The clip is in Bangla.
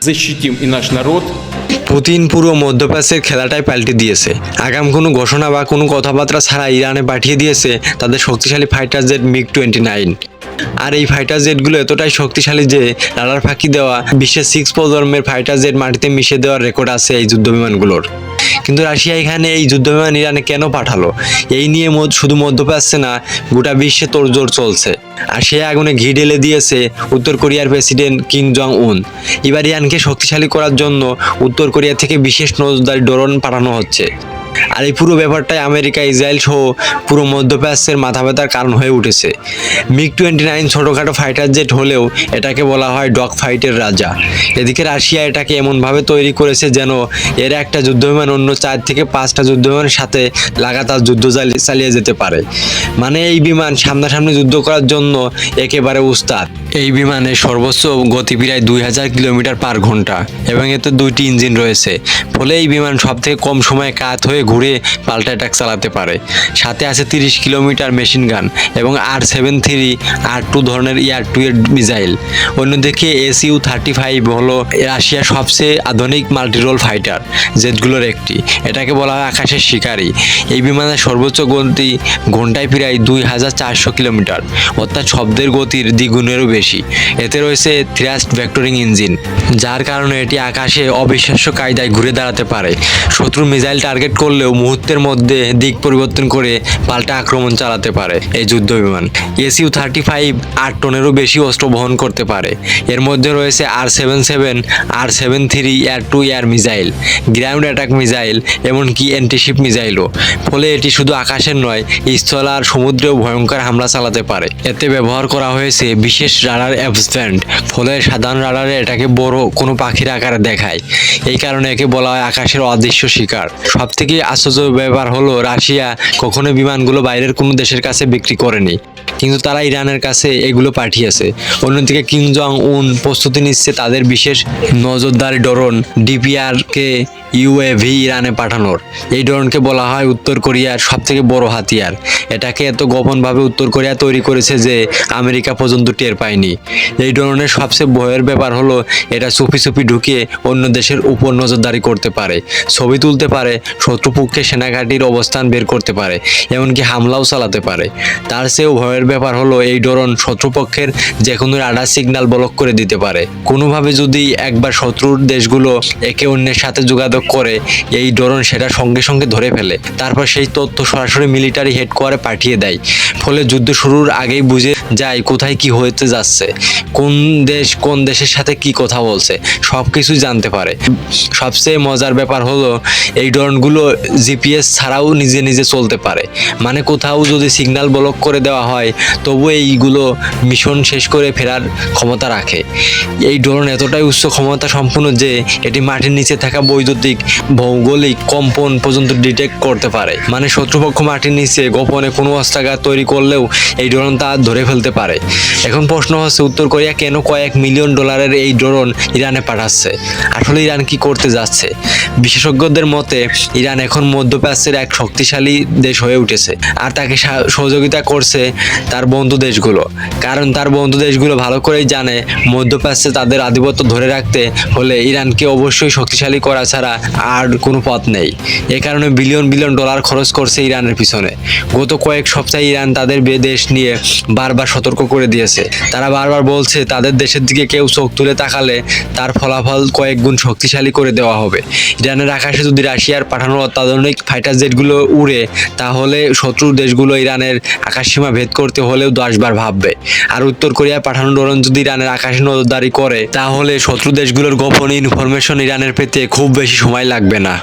защитим и наш народ. পুতিন পুরো মধ্যপ্রাচ্যের খেলাটাই পাল্টে দিয়েছে। আগাম কোনো ঘোষণা বা কোনো কথাবার্তা ছাড়া ইরানে পাঠিয়ে দিয়েছে তাদের শক্তিশালী ফাইটার জেট MiG-29। আর এই ফাইটার জেটগুলো এতটাই শক্তিশালী যে রাডার ফাঁকি দেওয়া বিশ্বের 6 প্রজন্মের ফাইটার জেট মাটিতে মিশিয়ে দেওয়ার রেকর্ড আছে এই যুদ্ধবিমানগুলোর। কিন্তু রাশিয়া এখানে এই যুদ্ধবিমান ইরানে কেন পাঠালো, এই নিয়ে শুধু মধ্যপ্রাচ্যে না, গোটা বিশ্বে তোড়জোড় চলছে। আর সে আগুনে ঘি ঢেলে দিয়েছে উত্তর কোরিয়ার প্রেসিডেন্ট কিম জং উন। এবার ইরানকে শক্তিশালী করার জন্য উত্তর কোরিয়া থেকে বিশেষ নজরদারি ড্রোন পাঠানো হচ্ছে। আর এই পুরো ব্যাপারটাই আমেরিকা, ইসরায়েল সহ পুরো মধ্যপ্রাচ্যের মাথা ব্যথার কারণ হয়ে উঠেছে। MiG-29 ছোটোখাটো ফাইটার জেট হলেও এটাকে বলা হয় ডগ ফাইটের রাজা। এদিকে রাশিয়া এটাকে এমনভাবে তৈরি করেছে যেন এর একটা যুদ্ধবিমান অন্য 4 থেকে 5টা যুদ্ধবিমানের সাথে লাগাতার যুদ্ধ চালিয়ে যেতে পারে। মানে এই বিমান সামনাসামনি যুদ্ধ করার জন্য একেবারে উস্তাদ। এই বিমানের সর্বোচ্চ গতি প্রায় 2000 কিলোমিটার পার ঘন্টা এবং এতে 2টি ইঞ্জিন রয়েছে। ফলে এই বিমান সব থেকে কম সময়ে কাত হয়ে ঘুরে পাল্টা অ্যাটাক চালাতে পারে। সাথে আছে 30 কিলোমিটার মেশিন গান এবং R-73, R-2 ধরনের ER-2 এর মিসাইল। অন্যদিকে Su-35 হলো রাশিয়ার সবচেয়ে আধুনিক মাল্টিরোল ফাইটার জেটগুলোর একটি। এটাকে বলা হয় আকাশের শিকারী। এই বিমানের সর্বোচ্চ গতি ঘন্টায় প্রায় 2400 কিলোমিটার, অর্থাৎ শব্দের গতির দ্বিগুণেরও বেশি। এতে রয়েছে থ্রাস্ট ভেক্টরিং ইঞ্জিন, যার কারণে এটি আকাশে অবিশ্বাস্য কায়দায় ঘুরে দাঁড়াতে পারে। শত্রুর মিসাইল টার্গেট করলেও মুহূর্তের মধ্যে দিক পরিবর্তন করে পাল্টা আক্রমণ চালাতে পারে এই যুদ্ধবিমান। Su-35 8 টনেরও বেশি অস্ত্র বহন করতে পারে। এর মধ্যে রয়েছে R-77, R-73 air two air missile, ground attack missile, এমনকি অ্যান্টিশিপ মিসাইলও। ফলে এটি শুধু আকাশের নয়, স্থল আর সমুদ্রেও ভয়ঙ্কর হামলা চালাতে পারে। এতে ব্যবহার করা হয়েছে বিশেষ রাডার অ্যাবস্ট্যান্ড। ফলে সাধারণ রাডারে এটাকে বড় কোনো পাখির আকারে দেখায়। এই কারণে একে বলা হয় আকাশের অদৃশ্য শিকার। সব থেকে আশ্চর্য ব্যাপার হলো রাশিয়া কখনো বিমানগুলো বাইরের কোনো দেশের কাছে বিক্রি করেনি, কিন্তু তারা ইরানের কাছে এগুলো পাঠিয়েছে। অন্যদিকে কিম জং উন প্রস্তুতি নিচ্ছে তাদের বিশেষ নজরদারি ড্রোন DPR-কে UAV ইরানে পাঠানোর। এই ড্রোনকে বলা হয় উত্তর কোরিয়ার সবথেকে বড় হাতিয়ার। এটাকে এত গোপনভাবে উত্তর কোরিয়া তৈরি করেছে যে আমেরিকা পর্যন্ত টের পায়নি। এই ড্রোনের সবচেয়ে ভয়ের ব্যাপার হলো এটা চুপি চুপি ঢুকে অন্য দেশের উপর নজরদারি করতে পারে, ছবি তুলতে পারে, শত্রুপক্ষের সেনাঘাঁটির অবস্থান বের করতে পারে, এমনকি হামলাও চালাতে পারে। তার চেয়েও ভয়ের ব্যাপার হলো এই ড্রোন শত্রুপক্ষের যে কোনো রাডার সিগন্যাল ব্লক করে দিতে পারে। কোনোভাবে যদি একবার শত্রুর দেশগুলো একে অন্যের সাথে যোগাযোগ করে, এই ড্রোন সেটা সঙ্গে সঙ্গে ধরে ফেলে, তারপর সেই তথ্য সরাসরি মিলিটারি হেডকোয়ার্টারে পাঠিয়ে দেয়। ফলে যুদ্ধ শুরুর আগেই বুঝে যায় কোথায় কি হতে যাচ্ছে, কোন দেশ কোন দেশের সাথে কি কথা বলছে, সব কিছুই জানতে পারে। সবচেয়ে মজার ব্যাপার হলো এই ড্রোনগুলো GPS ছাড়াও নিজে নিজে চলতে পারে। মানে কোথাও যদি সিগন্যাল ব্লক করে দেওয়া হয় তবু এইগুলো মিশন শেষ করে ফেরার ক্ষমতা রাখে। এই ড্রোন এতটাই উচ্চ ক্ষমতা সম্পন্ন যে এটি মাটির নিচে থাকা বৈদ্যুতিক ভৌগোলিক কম্পন পর্যন্ত ডিটেক্ট করতে পারে। মানে শত্রুপক্ষ মাটির নিচে গোপনে কোনো অস্ত্রাগার তৈরি করলেও এই ড্রোন তা ধরে ফেলতে পারে। এখন প্রশ্ন হচ্ছে উত্তর কোরিয়া কেন কয়েক মিলিয়ন ডলারের এই ড্রোন ইরানে পাঠাচ্ছে? আসলে ইরান কি করতে যাচ্ছে? বিশেষজ্ঞদের মতে ইরান এখন মধ্যপ্রাচ্যের এক শক্তিশালী দেশ হয়ে উঠেছে, আর তাকে সহযোগিতা করছে তার বন্ধু দেশগুলো। কারণ তার বন্ধু দেশগুলো ভালো করেই জানে মধ্যপ্রাচ্যে তাদের আধিপত্য ধরে রাখতে হলে ইরানকে অবশ্যই শক্তিশালী করা ছাড়া আর কোনো পথ নেই। এ কারণে বিলিয়ন বিলিয়ন ডলার খরচ করছে ইরানের পিছনে। গত কয়েক সপ্তাহে ইরান তাদের দেশ নিয়ে বারবার সতর্ক করে দিয়েছে। তারা বারবার বলছে তাদের দেশের দিকে কেউ চোখ তুলে তাকালে তার ফলাফল কয়েক গুণ শক্তিশালী করে দেওয়া হবে। ইরানের আকাশে যদি রাশিয়ার পাঠানো অত্যাধুনিক ফাইটার জেটগুলো উড়ে, তাহলে শত্রু দেশগুলো ইরানের আকাশসীমা ভেদ করতে হলেও 10 বার ভাববে। আর উত্তর কোরিয়ার পাঠানো ড্রোন যদি ইরানের আকাশে নজরদারি করে, তাহলে শত্রু দেশগুলোর গোপন ইনফরমেশন ইরানের পেতে খুব বেশি সময় লাগবে না।